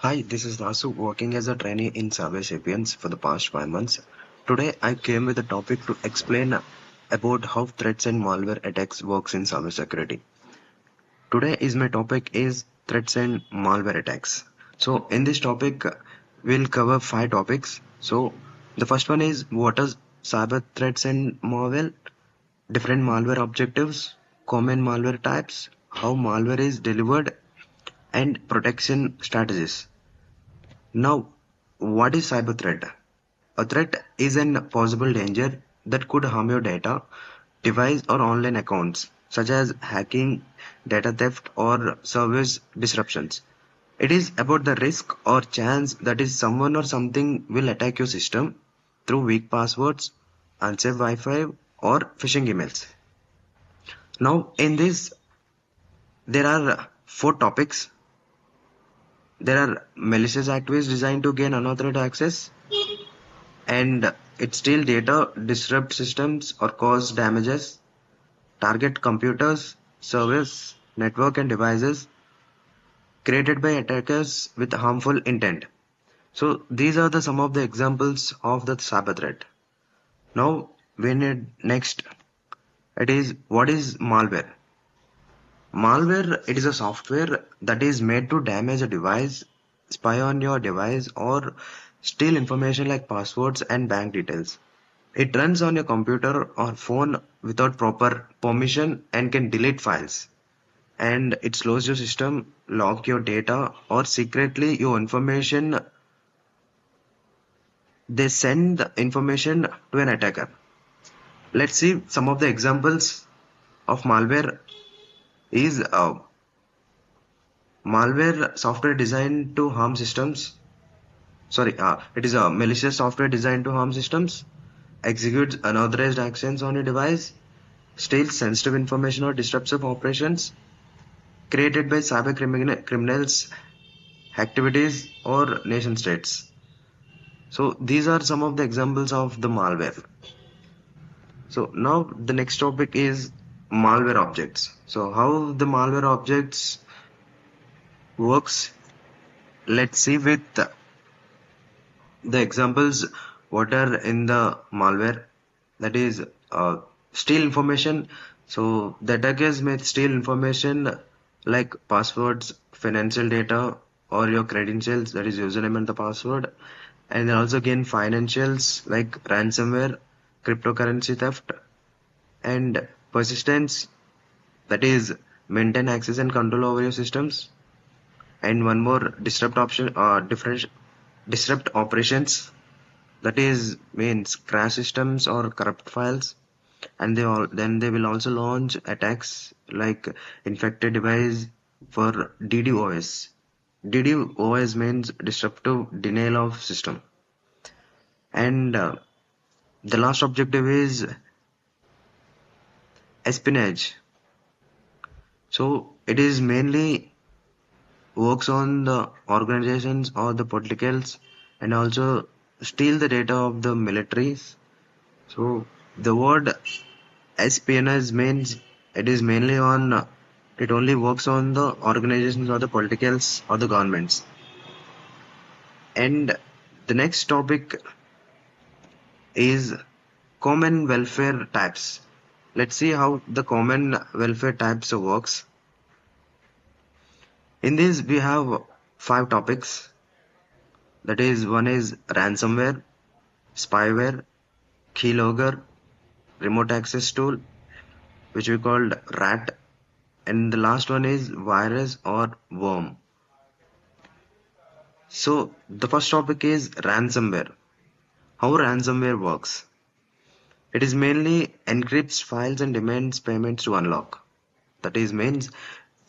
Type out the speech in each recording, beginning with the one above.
Hi, this is Dasu working as a trainee in CyberSapiens for the past 5 months. Today I came with a topic to explain about how threats and malware attacks works in cybersecurity. Today is my topic is threats and malware attacks. So in this topic we'll cover 5 topics. So the first one is what are cyber threats and malware, different malware objectives, common malware types, how malware is delivered and protection strategies. Now, what is cyber threat? A threat is an possible danger that could harm your data, device, or online accounts, such as hacking, data theft, or service disruptions. It is about the risk or chance that is someone or something will attack your system through weak passwords, unsafe Wi-Fi, or phishing emails. Now, in this, there are 4 topics. There are malicious activities designed to gain unauthorized access, and it steal data, disrupt systems, or cause damages, target computers, servers, network, and devices created by attackers with harmful intent. So these are the some of the examples of the cyber threat. Now we need next. It is what is malware? Malware, it is a software that is made to damage a device, spy on your device, or steal information like passwords and bank details. It runs on your computer or phone without proper permission and can delete files. And it slows your system, lock your data, or secretly your information. They send the information to an attacker. Let's see some of the examples of malware. Is malware software designed to harm systems? Sorry, it is a malicious software designed to harm systems. Executes unauthorized actions on your device. Steals sensitive information or disrupts of operations created by criminals, activities, or nation states. So these are some of the examples of the malware. So now the next topic is malware objects. So how the malware objects works? Let's see with the examples what are in the malware. That is steal information. So the attackers may steal information like passwords, financial data, or your credentials, that is username and the password, and they also gain financials like ransomware, cryptocurrency theft, and persistence, that is maintain access and control over your systems, and one more disrupt operations, that is means crash systems or corrupt files, and then they will also launch attacks like infected device for DDoS. DDoS means disruptive denial of system, and the last objective is espionage. So it is mainly works on the organizations or the politicals, and also steal the data of the militaries. So the word espionage means it is mainly on it only works on the organizations or the politicals or the governments. And the next topic is common welfare types. Let's see how the common welfare types works. In this we have 5 topics. That is one is ransomware, spyware, keylogger, remote access tool, which we called rat, and the last one is virus or worm. So the first topic is ransomware. How ransomware works? It is mainly encrypts files and demands payments to unlock. That is means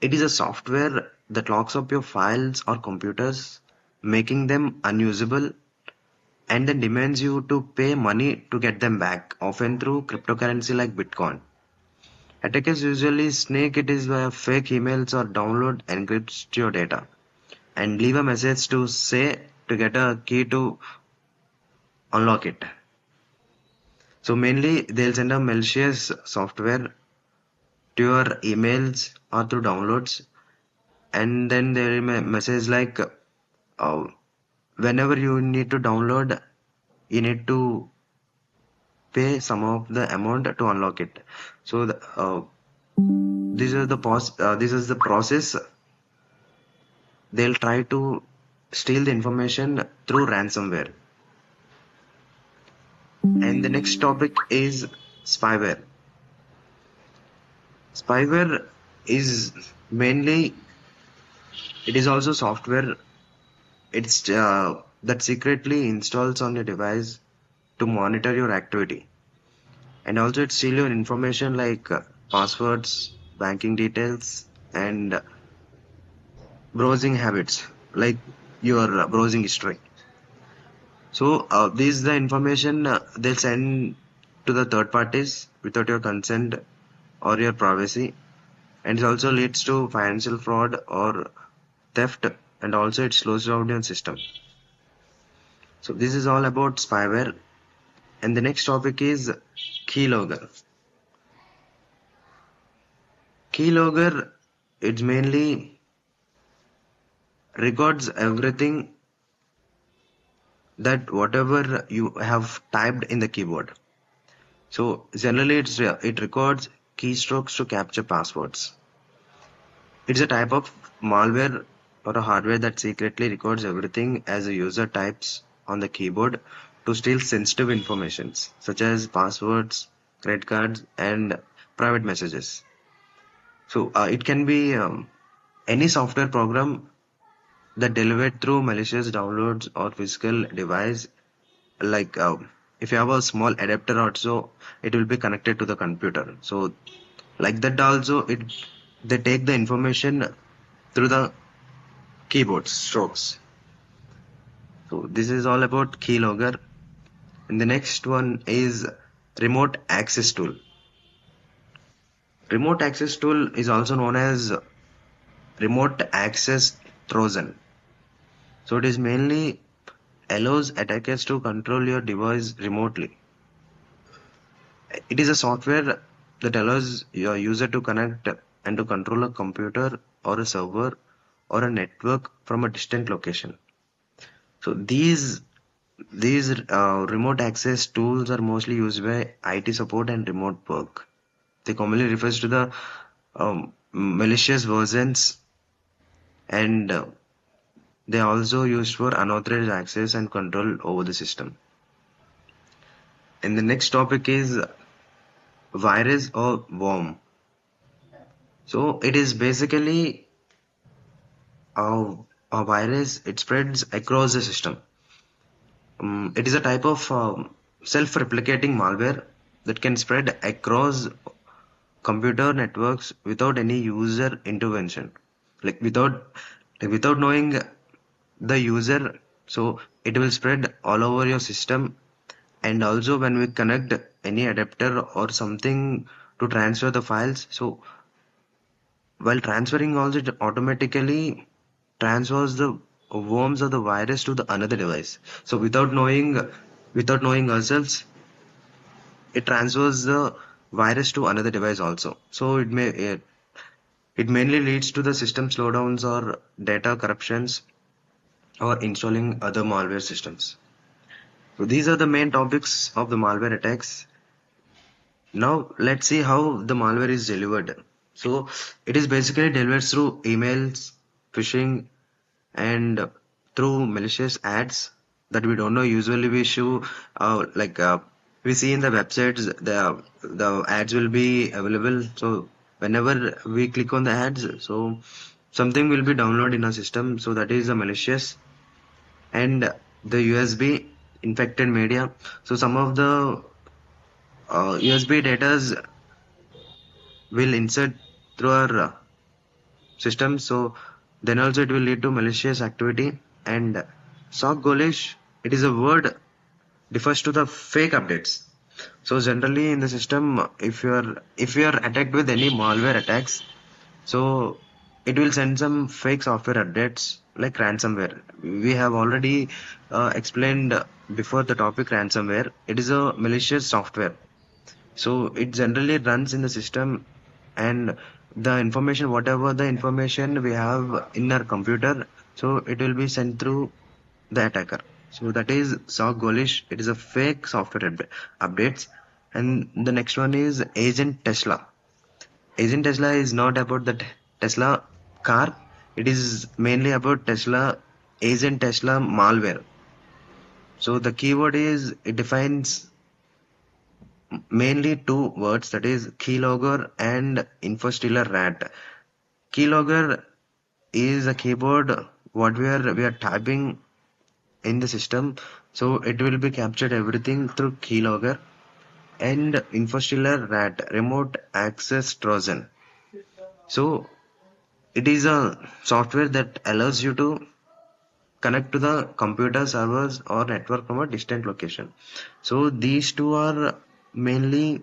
it is a software that locks up your files or computers, making them unusable, and then demands you to pay money to get them back, often through cryptocurrency like Bitcoin. Attackers usually snake it is via fake emails or download encrypts your data and leave a message to say to get a key to unlock it. So mainly they'll send a malicious software to your emails or through downloads, and then there is a message like uh, whenever you need to download, you need to pay some of the amount to unlock it. So this is the process. They'll try to steal the information through ransomware. And the next topic is spyware. Spyware is mainly, it is also software. It's that secretly installs on your device to monitor your activity, and also it steal your information like passwords, banking details, and browsing habits, like your browsing history. So this is the information they'll send to the third parties without your consent or your privacy, and it also leads to financial fraud or theft, and also it slows down your system. So this is all about spyware. And the next topic is keylogger. Keylogger, it mainly records everything, that whatever you have typed in the keyboard. So generally it records keystrokes to capture passwords. It's a type of malware or a hardware that secretly records everything as a user types on the keyboard to steal sensitive information such as passwords, credit cards, and private messages. So it can be any software program that delivered through malicious downloads or physical device, like if you have a small adapter also, it will be connected to the computer. So like that also, it they take the information through the keyboard strokes. So this is all about keylogger. And the next one is remote access tool. Remote access tool is also known as remote access trojan. So it is mainly allows attackers to control your device remotely. It is a software that allows your user to connect and to control a computer or a server or a network from a distant location. So these remote access tools are mostly used by IT support and remote work. They commonly refers to the malicious versions, and they are also used for unauthorized access and control over the system. And the next topic is virus or worm. So it is basically a virus. It spreads across the system. It is a type of self-replicating malware that can spread across computer networks without any user intervention, like without knowing the user. So it will spread all over your system. And also when we connect any adapter or something to transfer the files, so while transferring also, it automatically transfers the worms or the virus to the another device. So without knowing ourselves, it transfers the virus to another device also. So it mainly leads to the system slowdowns or data corruptions or installing other malware systems. So these are the main topics of the malware attacks. Now let's see how the malware is delivered. So it is basically delivered through emails, phishing, and through malicious ads that we don't know. Usually we show we see in the websites, the ads will be available. So whenever we click on the ads, so something will be downloaded in our system. So that is a malicious. And the USB infected media. So some of the USB data will insert through our system. So then also it will lead to malicious activity. And sock golish, it is a word refers to the fake updates. So generally in the system, if you are attacked with any malware attacks, so it will send some fake software updates like ransomware. We have already explained before the topic ransomware. It is a malicious software. So it generally runs in the system, and the information, whatever the information we have in our computer, So it will be sent through the attacker. So that is sock Golish. It is a fake software updates. And the next one is Agent Tesla. Agent Tesla is not about the Tesla car. It is mainly about Tesla Agent Tesla malware. So the keyword is it defines mainly two words, that is keylogger and infostealer rat. Keylogger is a keyboard what we are typing in the system, so it will be captured everything through keylogger. And infostealer rat, remote access trojan. So it is a software that allows you to connect to the computer servers or network from a distant location. So these two are mainly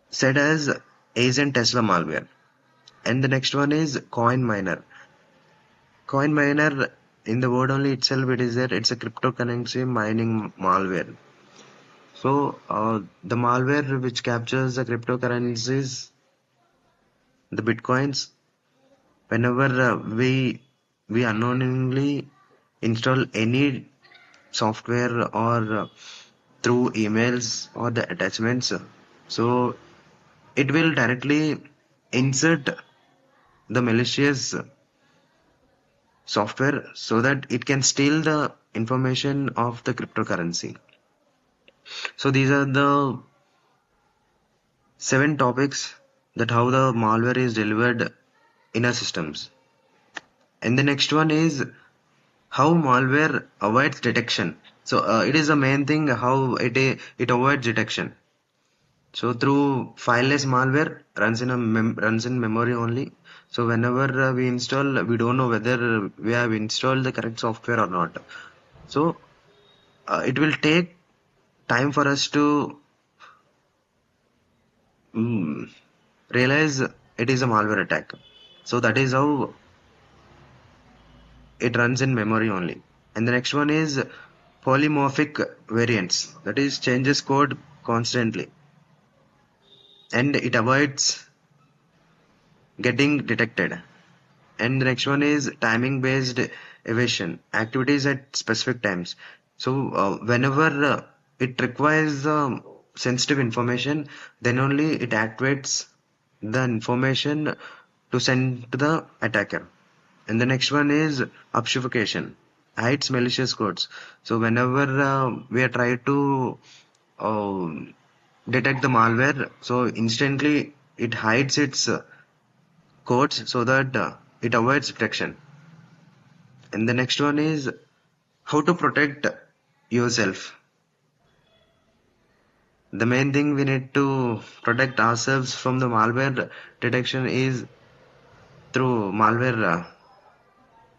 said as agent Tesla malware. And the next one is coin miner. Coin miner, in the word only itself, it is that it's a cryptocurrency mining malware. So the malware which captures the cryptocurrencies, the bitcoins, whenever we unknowingly install any software or through emails or the attachments, so it will directly insert the malicious software so that it can steal the information of the cryptocurrency. So these are the 7 topics that how the malware is delivered in our systems. And the next one is how malware avoids detection. So it is the main thing how it avoids detection. So through fileless malware runs in memory only. So whenever we install, we don't know whether we have installed the correct software or not. So it will take time for us to mm, realize it is a malware attack. So that is how it runs in memory only. And the next one is polymorphic variants, that is changes code constantly, and it avoids getting detected. And the next one is timing based evasion, activities at specific times. So whenever it requires sensitive information, then only it activates the information to send to the attacker. And the next one is obfuscation, hides malicious codes. So whenever we are trying to detect the malware, so instantly it hides its codes so that it avoids detection. And the next one is how to protect yourself. The main thing we need to protect ourselves from the malware detection is through malware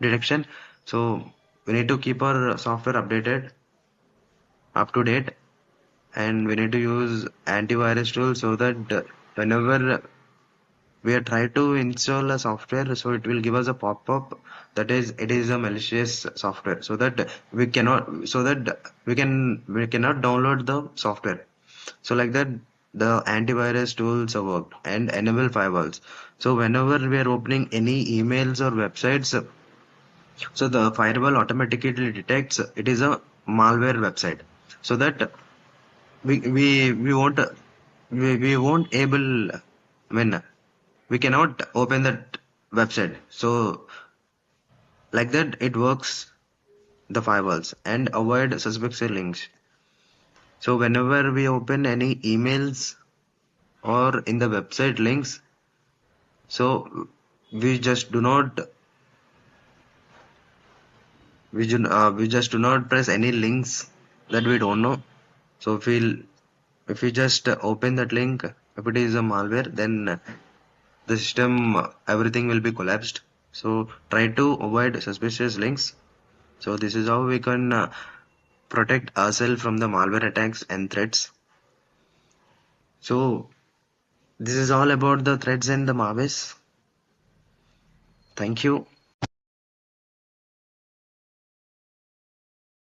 detection. So we need to keep our software updated, up to date, and we need to use antivirus tools so that whenever we are trying to install a software, so it will give us a pop-up that is it is a malicious software, so that we cannot download the software. So like that the antivirus tools are worked, and enable firewalls. So whenever we are opening any emails or websites, so the firewall automatically detects it is a malware website, so that we won't we won't able, I mean, we cannot open that website. So like that it works, the firewalls, and avoid suspicious links. So whenever we open any emails or in the website links, so we just do not we just do not press any links that we don't know. So if we just open that link, if it is a malware, then the system everything will be collapsed. So try to avoid suspicious links. So this is how we can protect ourselves from the malware attacks and threats. So this is all about the threats and the malwares. Thank you.